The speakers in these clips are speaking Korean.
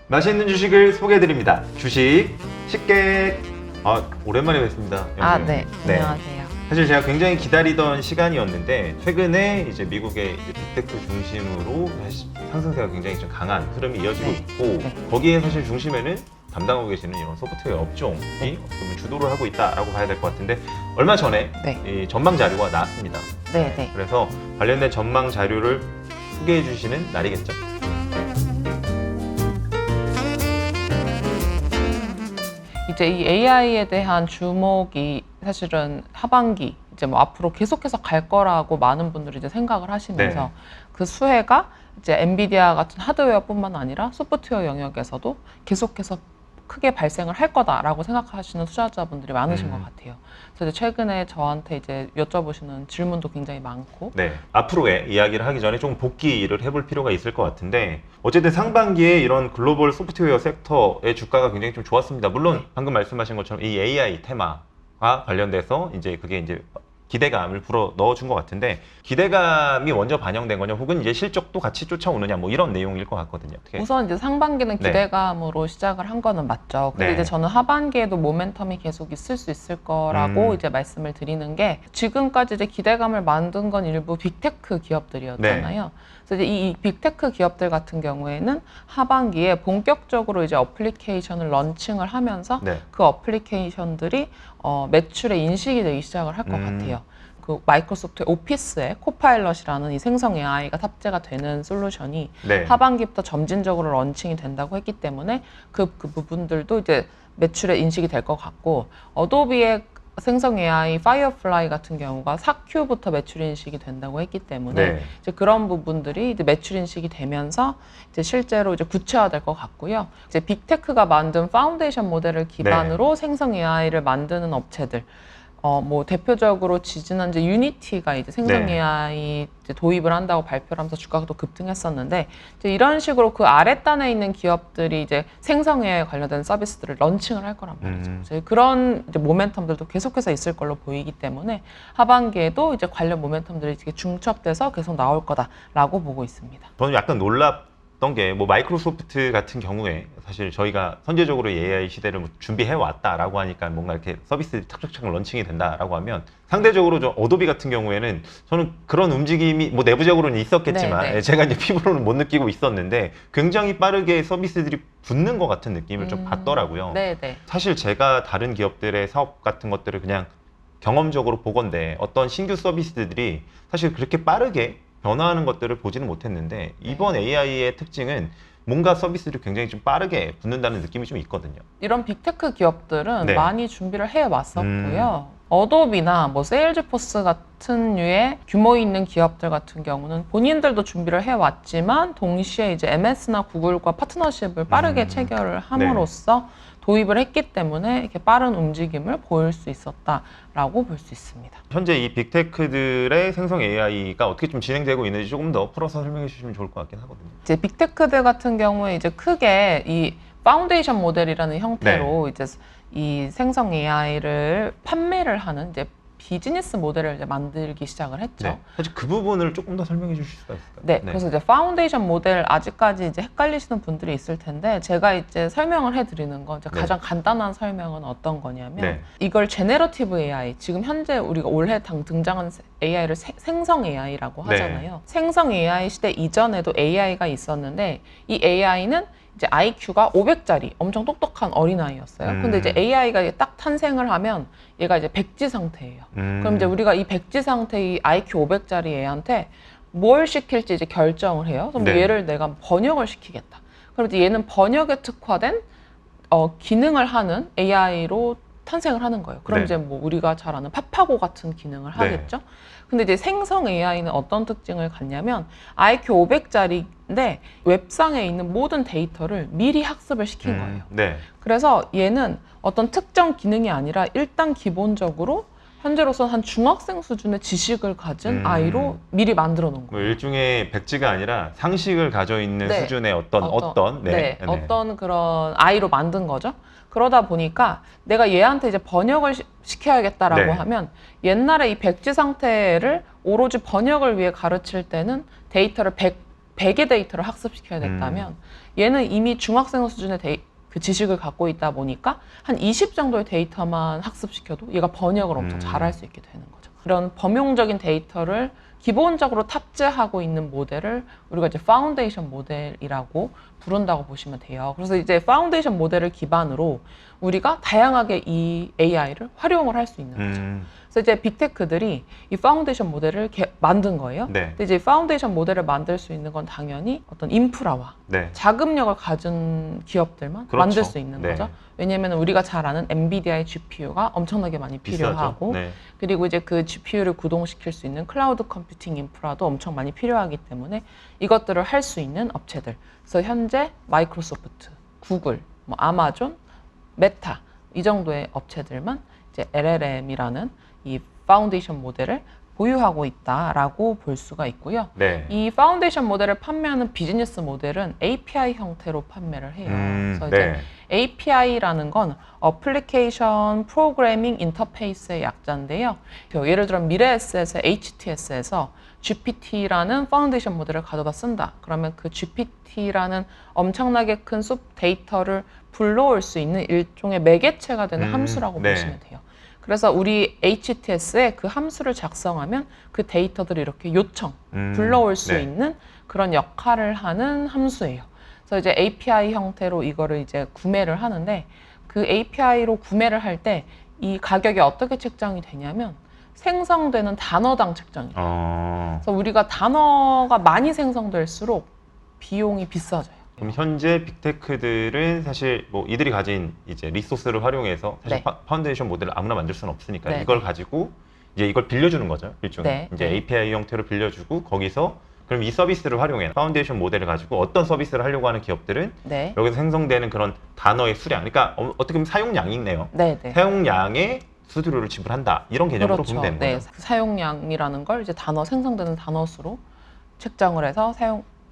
맛있는 주식을 소개해드립니다. 주식 쉽게. 오랜만에 뵙습니다. 네. 안녕하세요. 사실 제가 굉장히 기다리던 시간이었는데 최근에 이제 미국의 이제 빅테크 중심으로 사실 상승세가 굉장히 좀 강한 흐름이 이어지고 있고 거기에 사실 중심에는 담당하고 계시는 이런 소프트웨어 업종이 어떻게 보면 주도를 하고 있다라고 봐야 될 것 같은데 얼마 전에 이 전망 자료가 나왔습니다. 네. 그래서 관련된 전망 자료를 소개해 주시는 날이겠죠. 이제 이 AI에 대한 주목이 사실은 하반기 이제 뭐 앞으로 계속해서 갈 거라고 많은 분들이 이제 생각을 하시면서 그 수혜가 이제 엔비디아 같은 하드웨어뿐만 아니라 소프트웨어 영역에서도 계속해서 크게 발생을 할 거다라고 생각하시는 투자자분들이 많으신 것 같아요. 그래서 이제 최근에 저한테 이제 여쭤보시는 질문도 굉장히 많고. 앞으로의 이야기를 하기 전에 좀 복기를 해볼 필요가 있을 것 같은데 어쨌든 상반기에 이런 글로벌 소프트웨어 섹터의 주가가 굉장히 좀 좋았습니다. 물론 방금 말씀하신 것처럼 이 AI 테마와 관련돼서 이제 그게 이제 기대감을 불어 넣어준 것 같은데 기대감이 먼저 반영된 거냐 혹은 이제 실적도 같이 쫓아오느냐 뭐 이런 내용일 것 같거든요. 우선 이제 상반기는 기대감으로 시작을 한 거는 맞죠. 근데 이제 저는 하반기에도 모멘텀이 계속 있을 수 있을 거라고 이제 말씀을 드리는 게 지금까지 이제 기대감을 만든 건 일부 빅테크 기업들이었잖아요. 그래서 이제 이 빅테크 기업들 같은 경우에는 하반기에 본격적으로 이제 어플리케이션을 런칭을 하면서 그 어플리케이션들이 매출에 인식이 되기 시작을 할 것 같아요. 그 마이크로소프트 오피스에 코파일럿이라는 이 생성 AI가 탑재가 되는 솔루션이 하반기부터 점진적으로 런칭이 된다고 했기 때문에 그 부분들도 이제 매출에 인식이 될 것 같고 어도비의 생성 AI 파이어플라이 같은 경우가 4Q부터 매출 인식이 된다고 했기 때문에 이제 그런 부분들이 이제 매출 인식이 되면서 이제 실제로 이제 구체화될 것 같고요. 이제 빅테크가 만든 파운데이션 모델을 기반으로 생성 AI를 만드는 업체들, 뭐 대표적으로 지지난주 유니티가 이제 생성 AI 이제 도입을 한다고 발표를 하면서 주가가 또 급등했었는데 이제 이런 식으로 그 아랫단에 있는 기업들이 이제 생성 AI 관련된 서비스들을 런칭을 할 거란 말이죠. 이제 그런 이제 모멘텀들도 계속해서 있을 걸로 보이기 때문에 하반기에도 이제 관련 모멘텀들이 이렇게 중첩돼서 계속 나올 거다라고 보고 있습니다. 저는 약간 놀랍던 게 뭐 마이크로소프트 같은 경우에 사실 저희가 선제적으로 AI 시대를 뭐 준비해 왔다라고 하니까 뭔가 이렇게 서비스 착착착 런칭이 된다라고 하면 상대적으로 좀 어도비 같은 경우에는 저는 그런 움직임이 뭐 내부적으로는 있었겠지만 제가 이제 피부로는 못 느끼고 있었는데 굉장히 빠르게 서비스들이 붙는 것 같은 느낌을 좀 받더라고요. 사실 제가 다른 기업들의 사업 같은 것들을 그냥 경험적으로 보건데 어떤 신규 서비스들이 사실 그렇게 빠르게 변화하는 것들을 보지는 못했는데 이번 AI의 특징은 뭔가 서비스를 굉장히 좀 빠르게 붙는다는 느낌이 좀 있거든요. 이런 빅테크 기업들은 많이 준비를 해왔었고요. 어도비나 뭐 세일즈포스 같은 류의 규모 있는 기업들 같은 경우는 본인들도 준비를 해왔지만 동시에 이제 MS나 구글과 파트너십을 빠르게 체결을 함으로써 도입을 했기 때문에 이렇게 빠른 움직임을 보일 수 있었다라고 볼 수 있습니다. 현재 이 빅테크들의 생성 AI가 어떻게 좀 진행되고 있는지 조금 더 풀어서 설명해 주시면 좋을 것 같긴 하거든요. 이제 빅테크들 같은 경우에 이제 크게 이 파운데이션 모델이라는 형태로 이제 이 생성 AI를 판매를 하는 이제 비즈니스 모델을 이제 만들기 시작을 했죠. 사실 그 부분을 조금 더 설명해 주실 수가 있을까요? 그래서 이제 파운데이션 모델 아직까지 이제 헷갈리시는 분들이 있을 텐데 제가 이제 설명을 해드리는 건 이제 가장 간단한 설명은 어떤 거냐면 이걸 제네러티브 AI, 지금 현재 우리가 올해 등장한 AI를 생성 AI라고 하잖아요. 생성 AI 시대 이전에도 AI가 있었는데 이 AI는 이제 IQ가 500짜리 엄청 똑똑한 어린아이였어요. 근데 이제 AI가 딱 탄생을 하면 얘가 이제 백지 상태예요. 그럼 이제 우리가 이 백지 상태의 IQ 500짜리 애한테 뭘 시킬지 이제 결정을 해요. 그럼 얘를 내가 번역을 시키겠다. 그럼 이제 얘는 번역에 특화된 기능을 하는 AI로 탄생을 하는 거예요. 그럼 이제 뭐 우리가 잘 아는 파파고 같은 기능을 하겠죠. 근데 이제 생성 AI는 어떤 특징을 갖냐면 IQ 500짜리인데 웹상에 있는 모든 데이터를 미리 학습을 시킨 거예요. 그래서 얘는 어떤 특정 기능이 아니라 일단 기본적으로 현재로서는 한 중학생 수준의 지식을 가진 아이로 미리 만들어 놓은 거예요. 일종의 백지가 아니라 상식을 가져 있는 수준의 어떤 그런 아이로 만든 거죠. 그러다 보니까 내가 얘한테 이제 번역을 시켜야겠다라고 하면 옛날에 이 백지 상태를 오로지 번역을 위해 가르칠 때는 데이터를 100의 데이터를 학습시켜야 됐다면 얘는 이미 중학생 수준의 그 지식을 갖고 있다 보니까 한 20 정도의 데이터만 학습시켜도 얘가 번역을 엄청 잘할 수 있게 되는 거죠. 이런 범용적인 데이터를 기본적으로 탑재하고 있는 모델을 우리가 이제 파운데이션 모델이라고 부른다고 보시면 돼요. 그래서 이제 파운데이션 모델을 기반으로 우리가 다양하게 이 AI를 활용을 할 수 있는 거죠. 그래서 이제 빅테크들이 이 파운데이션 모델을 만든 거예요. 네. 근데 이제 파운데이션 모델을 만들 수 있는 건 당연히 어떤 인프라와 네. 자금력을 가진 기업들만 그렇죠. 만들 수 있는 네. 거죠. 왜냐하면 우리가 잘 아는 엔비디아의 GPU가 엄청나게 많이 필요하고 네. 그리고 이제 그 GPU를 구동시킬 수 있는 클라우드 컴퓨팅 인프라도 엄청 많이 필요하기 때문에 이것들을 할 수 있는 업체들. 그래서 현재 마이크로소프트, 구글, 뭐 아마존, 메타 이 정도의 업체들만 이제 LLM이라는 이 파운데이션 모델을 보유하고 있다라고 볼 수가 있고요. 네. 이 파운데이션 모델을 판매하는 비즈니스 모델은 API 형태로 판매를 해요. 그래서 이제 네. API라는 건 어플리케이션 프로그래밍 인터페이스의 약자인데요. 예를 들어 미래에셋의 HTS에서 GPT라는 파운데이션 모델을 가져다 쓴다. 그러면 그 GPT라는 엄청나게 큰 데이터를 불러올 수 있는 일종의 매개체가 되는 함수라고 네. 보시면 돼요. 그래서 우리 HTS에 그 함수를 작성하면 그 데이터들을 이렇게 불러올 수 네. 있는 그런 역할을 하는 함수예요. 그래서 이제 API 형태로 이거를 이제 구매를 하는데 그 API로 구매를 할 때 이 가격이 어떻게 책정이 되냐면 생성되는 단어당 책정이 돼요. 그래서 우리가 단어가 많이 생성될수록 비용이 비싸져요. 그럼 현재 빅테크들은 사실 뭐 이들이 가진 이제 리소스를 활용해서 사실 네. 파운데이션 모델을 아무나 만들 수는 없으니까 네. 이걸 가지고 이제 이걸 빌려주는 거죠. 일종의 네. 이제 네. API 형태로 빌려주고 거기서 그럼 이 서비스를 활용해 파운데이션 모델을 가지고 어떤 서비스를 하려고 하는 기업들은 네. 여기서 생성되는 그런 단어의 수량, 그러니까 어떻게 보면 사용량이네요. 네, 네. 사용량의 수수료를 지불한다 이런 개념으로 보면 되는 네. 거죠. 그 사용량이라는 걸 이제 생성되는 단어 수로 책정을 해서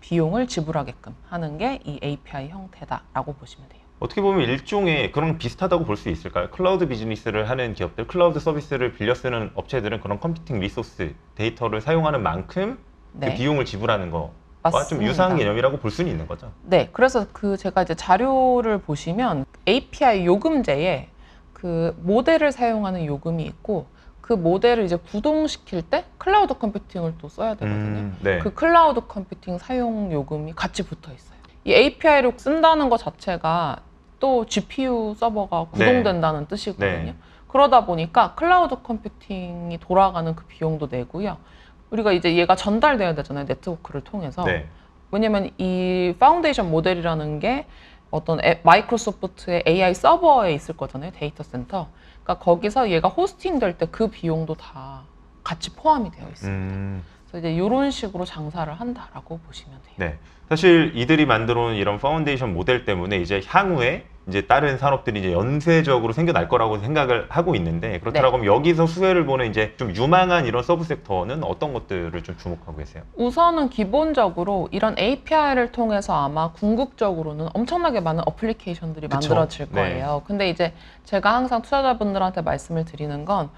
비용을 지불하게끔 하는 게 이 API 형태다라고 보시면 돼요. 어떻게 보면 일종의 그런 비슷하다고 볼 수 있을까요? 클라우드 비즈니스를 하는 기업들, 클라우드 서비스를 빌려 쓰는 업체들은 그런 컴퓨팅 리소스, 데이터를 사용하는 만큼 네. 그 비용을 지불하는 거와 좀 맞습니다. 유사한 개념이라고 볼 수는 있는 거죠. 네, 그래서 제가 이제 자료를 보시면 API 요금제에 그 모델을 사용하는 요금이 있고 그 모델을 이제 구동시킬 때 클라우드 컴퓨팅을 또 써야 되거든요. 네. 그 클라우드 컴퓨팅 사용 요금이 같이 붙어 있어요. 이 API를 쓴다는 것 자체가 또 GPU 서버가 구동된다는 뜻이거든요. 네. 그러다 보니까 클라우드 컴퓨팅이 돌아가는 그 비용도 내고요. 우리가 이제 얘가 전달돼야 되잖아요. 네트워크를 통해서. 네. 왜냐면 이 파운데이션 모델이라는 게 어떤 마이크로소프트의 AI 서버에 있을 거잖아요. 데이터 센터. 그러니까 거기서 얘가 호스팅 될 때 그 비용도 다 같이 포함이 되어 있습니다. 그래서 이제 이런 식으로 장사를 한다라고 보시면 돼요. 네. 사실 이들이 만들어 온 이런 파운데이션 모델 때문에 이제 향후에 이제 다른 산업들이 이제 연쇄적으로 생겨날 거라고 생각을 하고 있는데 그렇더라고 하면 여기서 수혜를 보는 이제 좀 유망한 이런 서브 섹터는 어떤 것들을 좀 주목하고 계세요? 우선은 기본적으로 이런 API를 통해서 아마 궁극적으로는 엄청나게 많은 어플리케이션들이 그쵸? 만들어질 네. 거예요. 근데 이제 제가 항상 투자자분들한테 말씀을 드리는 건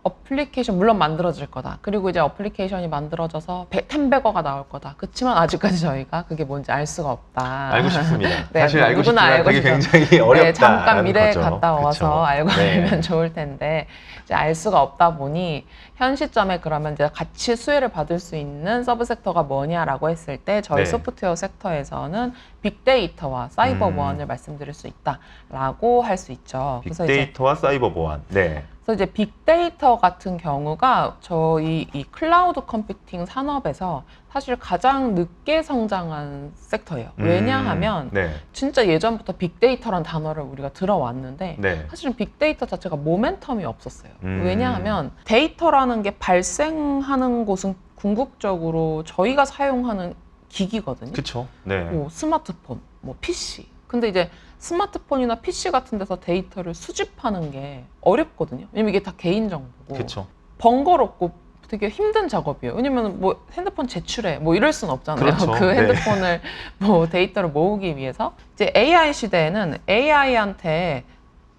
어플리케이션 물론 만들어질 거다. 그리고 이제 어플리케이션이 만들어져서 10배거가 나올 거다. 그렇지만 아직까지 저희가 그게 뭔지 알 수가 없다. 알고 싶습니다. 네, 사실 알고 누구나 싶지만 알고 그게 싶죠. 굉장히 어렵다. 네, 잠깐 미래에 갔다 와서 그쵸? 알고 네. 알면 좋을 텐데 이제 알 수가 없다 보니 현 시점에 그러면 이제 같이 수혜를 받을 수 있는 서브 섹터가 뭐냐라고 했을 때 저희 네. 소프트웨어 섹터에서는 빅데이터와 사이버 보안을 말씀드릴 수 있다라고 할 수 있죠. 빅데이터와 사이버 보안. 네. 그래서 이제 빅데이터 같은 경우가 저희 이 클라우드 컴퓨팅 산업에서 사실 가장 늦게 성장한 섹터예요. 왜냐하면 네. 진짜 예전부터 빅데이터란 단어를 우리가 들어왔는데 네. 사실은 빅데이터 자체가 모멘텀이 없었어요. 음. 왜냐하면 데이터라는 게 발생하는 곳은 궁극적으로 저희가 사용하는 기기거든요. 그쵸. 네. 뭐 스마트폰, 뭐 PC. 근데 이제 스마트폰이나 PC 같은 데서 데이터를 수집하는 게 어렵거든요. 왜냐면 이게 다 개인정보고 그쵸. 번거롭고 되게 힘든 작업이에요. 왜냐면 뭐 핸드폰 제출해 뭐 이럴 순 없잖아요. 그렇죠. 그 네. 핸드폰을 뭐 데이터를 모으기 위해서 이제 AI 시대에는 AI한테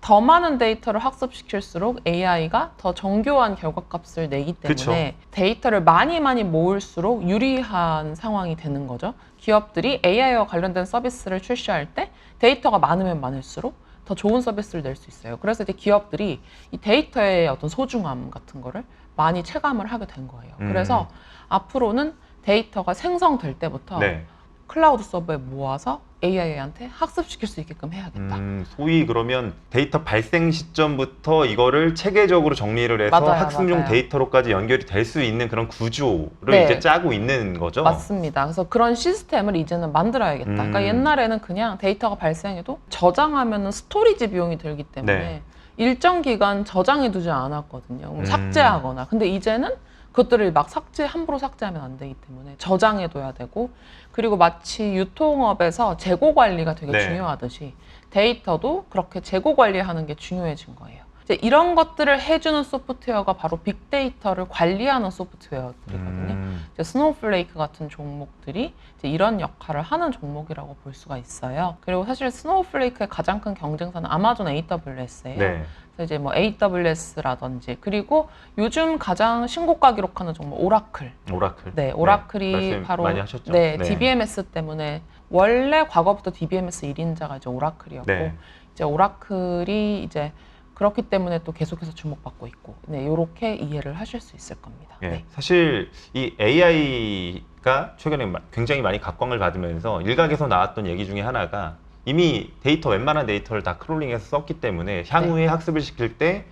더 많은 데이터를 학습시킬수록 AI가 더 정교한 결과값을 내기 때문에 그쵸. 데이터를 많이 모을수록 유리한 상황이 되는 거죠. 기업들이 AI와 관련된 서비스를 출시할 때 데이터가 많으면 많을수록 더 좋은 서비스를 낼 수 있어요. 그래서 이제 기업들이 이 데이터의 어떤 소중함 같은 거를 많이 체감을 하게 된 거예요. 그래서 앞으로는 데이터가 생성될 때부터 네. 클라우드 서버에 모아서 AI한테 학습시킬 수 있게끔 해야겠다. 소위 그러면 데이터 발생 시점부터 이거를 체계적으로 정리를 해서 맞아요, 학습용 맞아요. 데이터로까지 연결이 될 수 있는 그런 구조를 네. 이제 짜고 있는 거죠. 맞습니다. 그래서 그런 시스템을 이제는 만들어야겠다. 그러니까 옛날에는 그냥 데이터가 발생해도 저장하면 스토리지 비용이 들기 때문에 네. 일정 기간 저장해두지 않았거든요. 그럼 삭제하거나. 근데 이제는 그것들을 막 함부로 삭제하면 안 되기 때문에 저장해둬야 되고, 그리고 마치 유통업에서 재고 관리가 되게 네. 중요하듯이 데이터도 그렇게 재고 관리하는 게 중요해진 거예요. 이제 이런 것들을 해주는 소프트웨어가 바로 빅데이터를 관리하는 소프트웨어들이거든요. 이제 스노우플레이크 같은 종목들이 이제 이런 역할을 하는 종목이라고 볼 수가 있어요. 그리고 사실 스노우플레이크의 가장 큰 경쟁사는 아마존 AWS예요. 네. 그래서 이제 뭐 AWS라든지, 그리고 요즘 가장 신고가 기록하는 종목 오라클. 오라클. 네, 오라클이 말씀 바로 많이 하셨죠. 네, DBMS 때문에 원래 과거부터 DBMS 1인자가 이제 오라클이었고, 네. 이제 오라클이 이제 그렇기 때문에 또 계속해서 주목받고 있고, 네, 이렇게 이해를 하실 수 있을 겁니다. 예, 네. 사실 이 AI가 최근에 굉장히 많이 각광을 받으면서 일각에서 나왔던 얘기 중에 하나가 이미 데이터 웬만한 데이터를 다 크롤링해서 썼기 때문에 향후에 학습을 시킬 때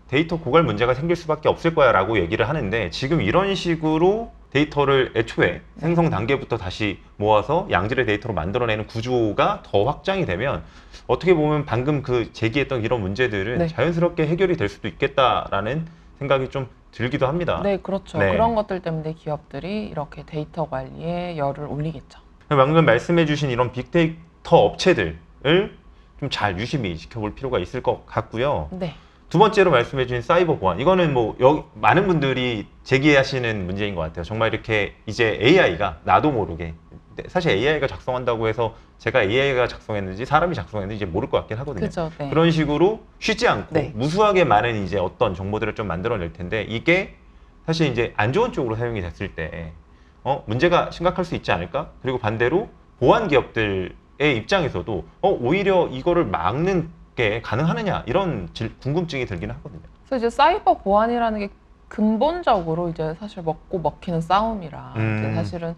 데이터 고갈 문제가 생길 수밖에 없을 거야 라고 얘기를 하는데, 지금 이런 식으로 데이터를 애초에 생성 단계부터 다시 모아서 양질의 데이터로 만들어내는 구조가 더 확장이 되면 어떻게 보면 방금 그 제기했던 이런 문제들은 네. 자연스럽게 해결이 될 수도 있겠다라는 생각이 좀 들기도 합니다. 네, 그렇죠. 네. 그런 것들 때문에 기업들이 이렇게 데이터 관리에 열을 올리겠죠. 방금 말씀해주신 이런 빅데이터 업체들을 좀 잘 유심히 지켜볼 필요가 있을 것 같고요. 네. 두 번째로 말씀해주신 사이버 보안, 이거는 뭐 많은 분들이 제기하시는 문제인 것 같아요. 정말 이렇게 이제 AI가 나도 모르게, 사실 AI가 작성한다고 해서 제가 AI가 작성했는지 사람이 작성했는지 이제 모를 것 같긴 하거든요. 그죠, 네. 그런 식으로 쉬지 않고 네. 무수하게 많은 이제 어떤 정보들을 좀 만들어낼 텐데, 이게 사실 이제 안 좋은 쪽으로 사용이 됐을 때 문제가 심각할 수 있지 않을까? 그리고 반대로 보안 기업들의 입장에서도 오히려 이거를 막는 게 가능하느냐, 이런 궁금증이 들기는 하거든요. 그래서 이제 사이버 보안이라는 게 근본적으로 이제 사실 먹고 먹히는 싸움이라 이제 사실은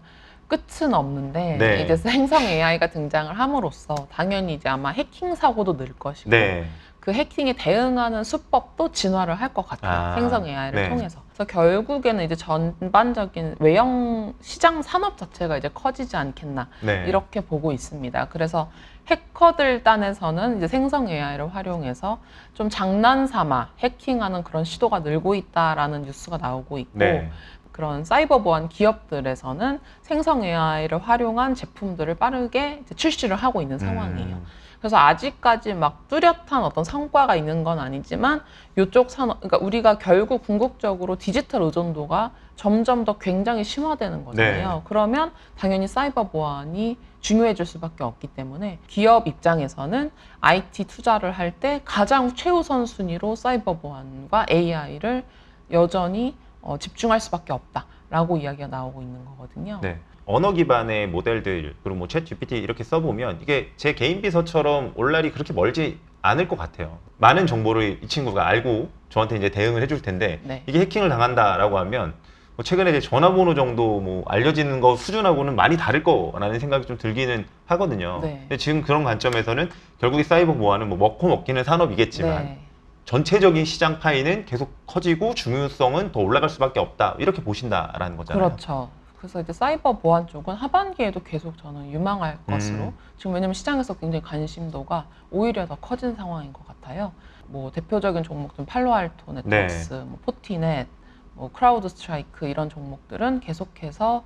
끝은 없는데, 네. 이제 생성 AI가 등장을 함으로써 당연히 이제 아마 해킹 사고도 늘 것이고, 네. 그 해킹에 대응하는 수법도 진화를 할 것 같아요. 생성 AI를 네. 통해서. 그래서 결국에는 이제 전반적인 외형 시장 산업 자체가 이제 커지지 않겠나, 네. 이렇게 보고 있습니다. 그래서 해커들 딴에서는 이제 생성 AI를 활용해서 좀 장난삼아 해킹하는 그런 시도가 늘고 있다라는 뉴스가 나오고 있고, 네. 그런 사이버 보안 기업들에서는 생성 AI를 활용한 제품들을 빠르게 이제 출시를 하고 있는 상황이에요. 그래서 아직까지 막 뚜렷한 어떤 성과가 있는 건 아니지만, 이쪽 산업, 그러니까 우리가 결국 궁극적으로 디지털 의존도가 점점 더 굉장히 심화되는 거잖아요. 네. 그러면 당연히 사이버 보안이 중요해질 수밖에 없기 때문에 기업 입장에서는 IT 투자를 할 때 가장 최우선 순위로 사이버 보안과 AI를 여전히 집중할 수밖에 없다라고 이야기가 나오고 있는 거거든요. 네. 언어 기반의 모델들, 그리고 뭐 챗 GPT 이렇게 써보면 이게 제 개인 비서처럼 올 날이 그렇게 멀지 않을 것 같아요. 많은 정보를 이 친구가 알고 저한테 이제 대응을 해줄 텐데, 네. 이게 해킹을 당한다라고 하면 뭐 최근에 이제 전화번호 정도 뭐 알려지는 거 수준하고는 많이 다를 거라는 생각이 좀 들기는 하거든요. 네. 근데 지금 그런 관점에서는 결국에 사이버 보안은 뭐 먹고 먹기는 산업이겠지만 네. 전체적인 시장 파이는 계속 커지고 중요성은 더 올라갈 수밖에 없다, 이렇게 보신다라는 거잖아요. 그렇죠. 그래서 이제 사이버 보안 쪽은 하반기에도 계속 저는 유망할 것으로, 지금 왜냐면 시장에서 굉장히 관심도가 오히려 더 커진 상황인 것 같아요. 뭐 대표적인 종목들 팔로알토 네트워크스, 뭐 포티넷, 뭐 크라우드 스트라이크, 이런 종목들은 계속해서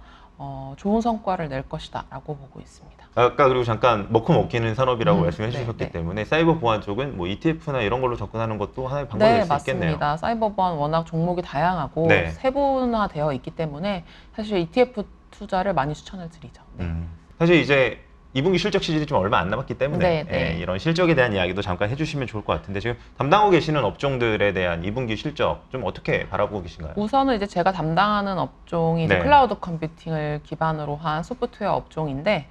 좋은 성과를 낼 것이다라고 보고 있습니다. 아까 그리고 잠깐 먹고 먹기는 산업이라고 말씀해 네, 주셨기 네. 때문에 사이버 보안 쪽은 뭐 ETF나 이런 걸로 접근하는 것도 하나의 방법이 네, 될 수 있겠네요. 맞습니다. 사이버 보안 워낙 종목이 다양하고 네. 세분화되어 있기 때문에 사실 ETF 투자를 많이 추천을 드리죠. 네. 사실 이제 2분기 실적 시즌이 좀 얼마 안 남았기 때문에 네, 네. 이런 실적에 대한 이야기도 잠깐 해주시면 좋을 것 같은데 지금 담당하고 계시는 업종들에 대한 2분기 실적 좀 어떻게 바라보고 계신가요? 우선은 이제 제가 담당하는 업종이 이제 네. 클라우드 컴퓨팅을 기반으로 한 소프트웨어 업종인데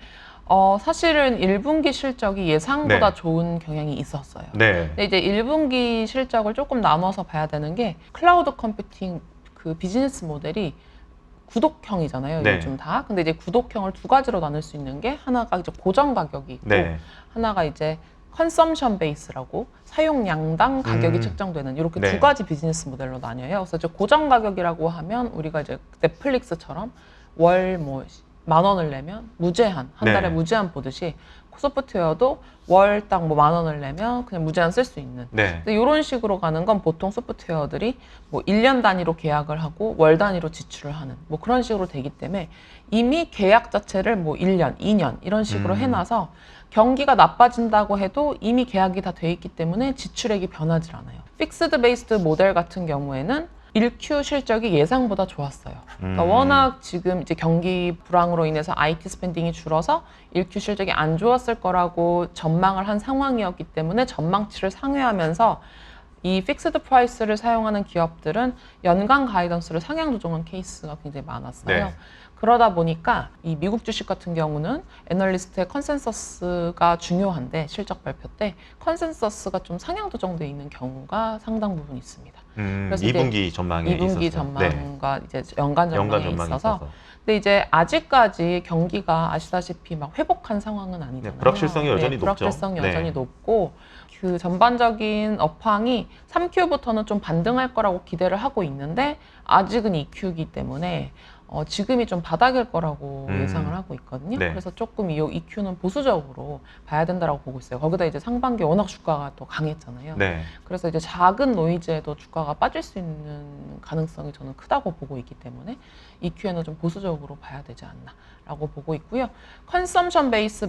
사실은 1분기 실적이 예상보다 네. 좋은 경향이 있었어요. 네. 근데 이제 1분기 실적을 조금 나눠서 봐야 되는 게 클라우드 컴퓨팅 그 비즈니스 모델이 구독형이잖아요, 네. 요즘 다. 근데 이제 구독형을 두 가지로 나눌 수 있는 게 하나가 이제 고정 가격이 있고 네. 하나가 이제 컨섬션 베이스라고 사용량당 가격이 책정되는 이렇게 네. 두 가지 비즈니스 모델로 나뉘어요. 그래서 이제 고정 가격이라고 하면 우리가 이제 넷플릭스처럼 월 뭐 10,000원을 내면 무제한 한 달에 네. 무제한 보듯이 소프트웨어도 월 딱 뭐 10,000원을 내면 그냥 무제한 쓸 수 있는. 네. 근데 이런 식으로 가는 건 보통 소프트웨어들이 뭐 1년 단위로 계약을 하고 월 단위로 지출을 하는 뭐 그런 식으로 되기 때문에 이미 계약 자체를 뭐 1년, 2년 이런 식으로 해놔서 경기가 나빠진다고 해도 이미 계약이 다 돼 있기 때문에 지출액이 변하지 않아요. 픽스드 베이스드 모델 같은 경우에는 1Q 실적이 예상보다 좋았어요. 그러니까 워낙 지금 이제 경기 불황으로 인해서 IT 스pen딩이 줄어서 1Q 실적이 안 좋았을 거라고 전망을 한 상황이었기 때문에 전망치를 상회하면서 이 픽스드 프라이스를 사용하는 기업들은 연간 가이던스를 상향 조정한 케이스가 굉장히 많았어요. 네. 그러다 보니까 이 미국 주식 같은 경우는 애널리스트의 컨센서스가 중요한데 실적 발표 때 컨센서스가 좀 상향 조정돼 있는 경우가 상당 부분 있습니다. 그래서 2분기 전망에 2분기 있어서. 전망과 이제 연간 전망에 전망이 있어서. 근데 이제 아직까지 경기가 아시다시피 막 회복한 상황은 아니잖아요. 네, 불확실성이 여전히 높죠. 불확실성이 네. 여전히 높고 그 전반적인 업황이 3Q부터는 좀 반등할 거라고 기대를 하고 있는데 아직은 2Q이기 때문에 지금이 좀 바닥일 거라고 예상을 하고 있거든요. 네. 그래서 조금 이 2Q는 보수적으로 봐야 된다라고 보고 있어요. 거기다 이제 상반기 워낙 주가가 또 강했잖아요. 네. 그래서 이제 작은 노이즈에도 주가가 빠질 수 있는 가능성이 저는 크다고 보고 있기 때문에 EQ에는 좀 보수적으로 봐야 되지 않나라고 보고 있고요. 컨섬션 베이스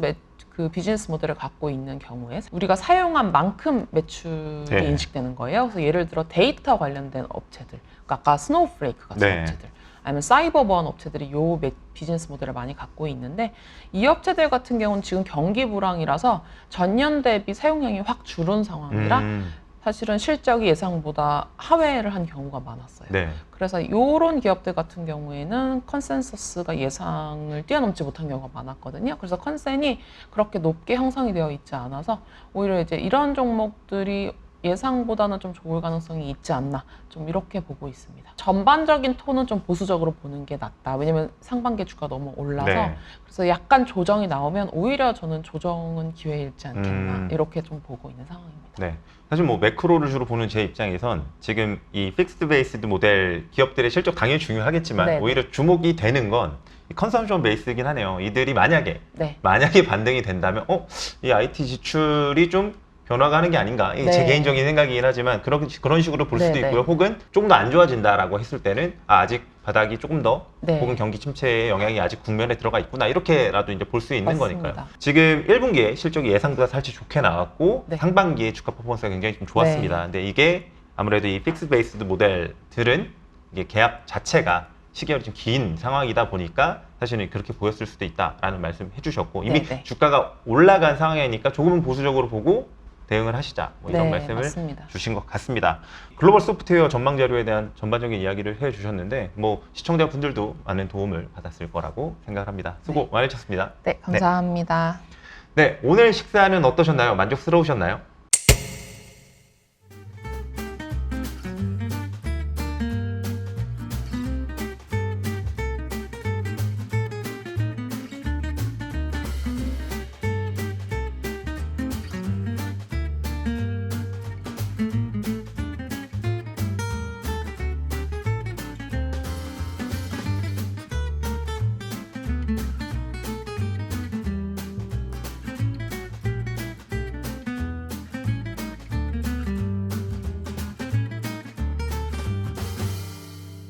그 비즈니스 모델을 갖고 있는 경우에 우리가 사용한 만큼 매출이 네. 인식되는 거예요. 그래서 예를 들어 데이터 관련된 업체들, 그러니까 아까 스노우플레이크 같은 네. 업체들, 아니면 사이버번 업체들이 요 비즈니스 모델을 많이 갖고 있는데 이 업체들 같은 경우는 지금 경기 불황이라서 전년 대비 사용량이 확 줄은 상황이라 사실은 실적이 예상보다 하회를 한 경우가 많았어요. 네. 그래서 이런 기업들 같은 경우에는 컨센서스가 예상을 뛰어넘지 못한 경우가 많았거든요. 그래서 컨센이 그렇게 높게 형성이 되어 있지 않아서 오히려 이제 이런 종목들이 예상보다는 좀 좋을 가능성이 있지 않나 좀 이렇게 보고 있습니다. 전반적인 톤은 좀 보수적으로 보는 게 낫다. 왜냐면 상반기 주가 너무 올라서 네. 그래서 약간 조정이 나오면 오히려 저는 조정은 기회일지 않겠나 이렇게 좀 보고 있는 상황입니다. 네. 사실 뭐 매크로를 주로 보는 제 입장에선 지금 이 픽스드 베이스드 모델 기업들의 실적 당연히 중요하겠지만 네. 오히려 주목이 되는 건 컨섬션 베이스이긴 하네요. 이들이 만약에 네. 반등이 된다면 이 IT 지출이 좀 변화가 하는 게 아닌가. 이게 제 네. 개인적인 생각이긴 하지만 그런 식으로 볼 수도 네, 네. 있고요. 혹은 조금 더 안 좋아진다라고 했을 때는 아직 바닥이 조금 더 네. 혹은 경기 침체의 영향이 아직 국면에 들어가 있구나 이렇게라도 이제 볼 수 있는 맞습니다. 거니까요. 지금 1분기에 실적이 예상보다 살짝 좋게 나왔고 네. 상반기에 주가 퍼포먼스가 굉장히 좀 좋았습니다. 근데 이게 아무래도 이 픽스 베이스드 모델들은 이게 계약 자체가 시기가 좀 긴 상황이다 보니까 사실은 그렇게 보였을 수도 있다라는 말씀 해주셨고 이미 네, 네. 주가가 올라간 상황이니까 조금은 보수적으로 보고 대응을 하시자 뭐 이런 네, 말씀을 맞습니다. 주신 것 같습니다. 글로벌 소프트웨어 전망 자료에 대한 전반적인 이야기를 해주셨는데 뭐 시청자분들도 많은 도움을 받았을 거라고 생각합니다. 수고 많으셨습니다. 네, 감사합니다. 네, 오늘 식사는 어떠셨나요? 만족스러우셨나요?